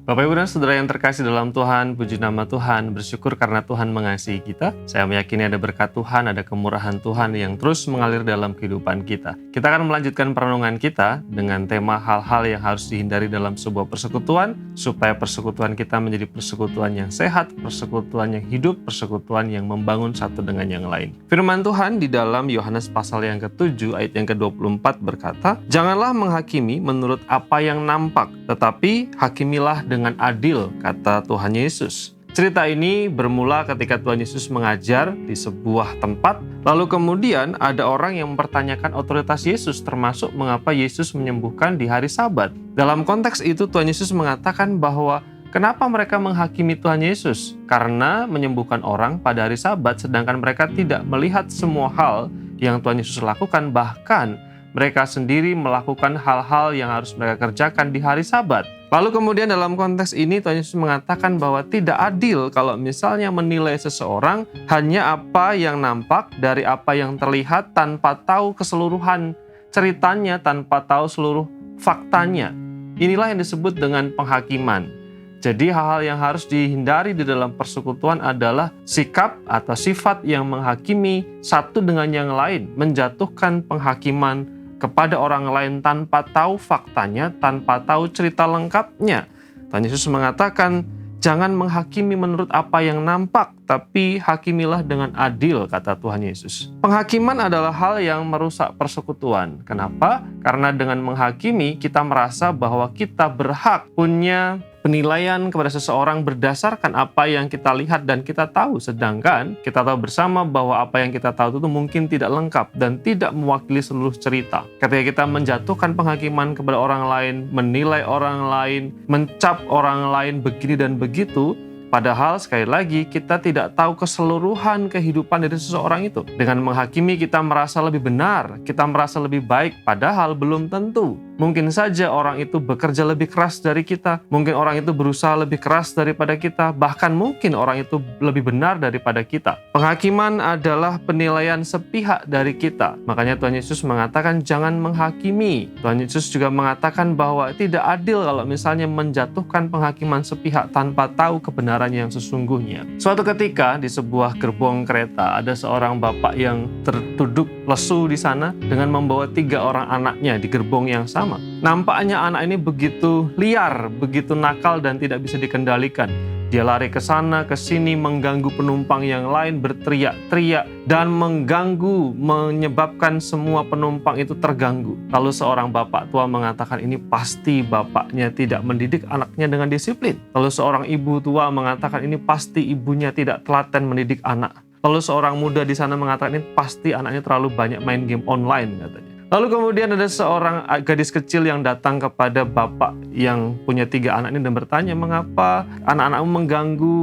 Bapak Ibu dan Saudara yang terkasih dalam Tuhan, puji nama Tuhan, bersyukur karena Tuhan mengasihi kita. Saya meyakini ada berkat Tuhan, ada kemurahan Tuhan yang terus mengalir dalam kehidupan kita. Kita akan melanjutkan perenungan kita dengan tema hal-hal yang harus dihindari dalam sebuah persekutuan, supaya persekutuan kita menjadi persekutuan yang sehat, persekutuan yang hidup, persekutuan yang membangun satu dengan yang lain. Firman Tuhan di dalam Yohanes pasal yang ke-7 ayat yang ke-24 berkata, "Janganlah menghakimi menurut apa yang nampak, tetapi hakimilah dengan adil," kata Tuhan Yesus. Cerita ini bermula ketika Tuhan Yesus mengajar di sebuah tempat, lalu kemudian ada orang yang mempertanyakan otoritas Yesus, termasuk mengapa Yesus menyembuhkan di hari Sabat. Dalam konteks itu Tuhan Yesus mengatakan bahwa kenapa mereka menghakimi Tuhan Yesus? Karena menyembuhkan orang pada hari Sabat, sedangkan mereka tidak melihat semua hal yang Tuhan Yesus lakukan, bahkan mereka sendiri melakukan hal-hal yang harus mereka kerjakan di hari Sabat. Lalu kemudian dalam konteks ini Tuhan Yesus mengatakan bahwa tidak adil kalau misalnya menilai seseorang hanya apa yang nampak dari apa yang terlihat tanpa tahu keseluruhan ceritanya, tanpa tahu seluruh faktanya. Inilah yang disebut dengan penghakiman. Jadi hal-hal yang harus dihindari di dalam persekutuan adalah sikap atau sifat yang menghakimi satu dengan yang lain, menjatuhkan penghakiman kepada orang lain tanpa tahu faktanya, tanpa tahu cerita lengkapnya. Tuhan Yesus mengatakan, jangan menghakimi menurut apa yang nampak, tapi hakimilah dengan adil, kata Tuhan Yesus. Penghakiman adalah hal yang merusak persekutuan. Kenapa? Karena dengan menghakimi, kita merasa bahwa kita berhak punya penilaian kepada seseorang berdasarkan apa yang kita lihat dan kita tahu. Sedangkan kita tahu bersama bahwa apa yang kita tahu itu mungkin tidak lengkap dan tidak mewakili seluruh cerita. Ketika kita menjatuhkan penghakiman kepada orang lain, menilai orang lain, mencap orang lain begini dan begitu, padahal sekali lagi kita tidak tahu keseluruhan kehidupan dari seseorang itu. Dengan menghakimi kita merasa lebih benar, kita merasa lebih baik, padahal belum tentu. Mungkin saja orang itu bekerja lebih keras dari kita, mungkin orang itu berusaha lebih keras daripada kita, bahkan mungkin orang itu lebih benar daripada kita. Penghakiman adalah penilaian sepihak dari kita. Makanya Tuhan Yesus mengatakan jangan menghakimi. Tuhan Yesus juga mengatakan bahwa tidak adil kalau misalnya menjatuhkan penghakiman sepihak tanpa tahu kebenaran yang sesungguhnya. Suatu ketika di sebuah gerbong kereta ada seorang bapak yang terduduk lesu di sana dengan membawa 3 orang anaknya di gerbong yang sama. Nampaknya anak ini begitu liar, begitu nakal dan tidak bisa dikendalikan. Dia lari ke sana, ke sini, mengganggu penumpang yang lain, berteriak-teriak, dan mengganggu, menyebabkan semua penumpang itu terganggu. Lalu seorang bapak tua mengatakan ini pasti bapaknya tidak mendidik anaknya dengan disiplin. Lalu seorang ibu tua mengatakan ini pasti ibunya tidak telaten mendidik anak. Lalu seorang muda di sana mengatakan ini pasti anaknya terlalu banyak main game online, katanya. Lalu kemudian ada seorang gadis kecil yang datang kepada bapak yang punya 3 anak ini dan bertanya, mengapa anak-anakmu mengganggu,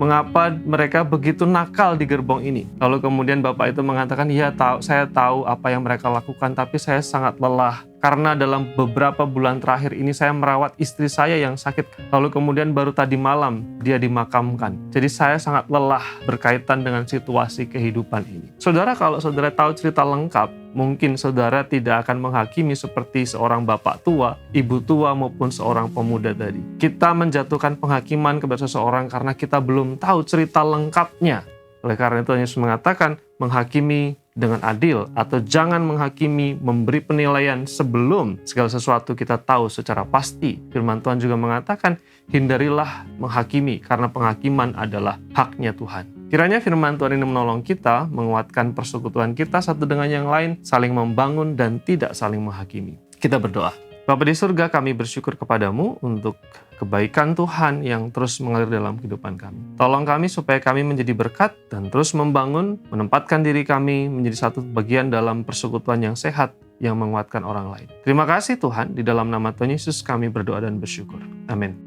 mengapa mereka begitu nakal di gerbong ini? Lalu kemudian bapak itu mengatakan, ya saya tahu apa yang mereka lakukan, tapi saya sangat lelah. Karena dalam beberapa bulan terakhir ini saya merawat istri saya yang sakit. Lalu kemudian baru tadi malam dia dimakamkan. Jadi saya sangat lelah berkaitan dengan situasi kehidupan ini. Saudara, kalau saudara tahu cerita lengkap, mungkin saudara tidak akan menghakimi seperti seorang bapak tua, ibu tua maupun seorang pemuda tadi. Kita menjatuhkan penghakiman kepada seseorang karena kita belum tahu cerita lengkapnya. Oleh karena itu Yesus mengatakan menghakimi dengan adil, atau jangan menghakimi, memberi penilaian sebelum segala sesuatu kita tahu secara pasti. Firman Tuhan juga mengatakan, hindarilah menghakimi, karena penghakiman adalah haknya Tuhan. Kiranya firman Tuhan ini menolong kita, menguatkan persekutuan kita satu dengan yang lain, saling membangun dan tidak saling menghakimi. Kita berdoa. Bapa di surga, kami bersyukur kepadamu untuk kebaikan Tuhan yang terus mengalir dalam kehidupan kami. Tolong kami supaya kami menjadi berkat dan terus membangun, menempatkan diri kami menjadi satu bagian dalam persekutuan yang sehat yang menguatkan orang lain. Terima kasih Tuhan, di dalam nama Tuhan Yesus kami berdoa dan bersyukur. Amin.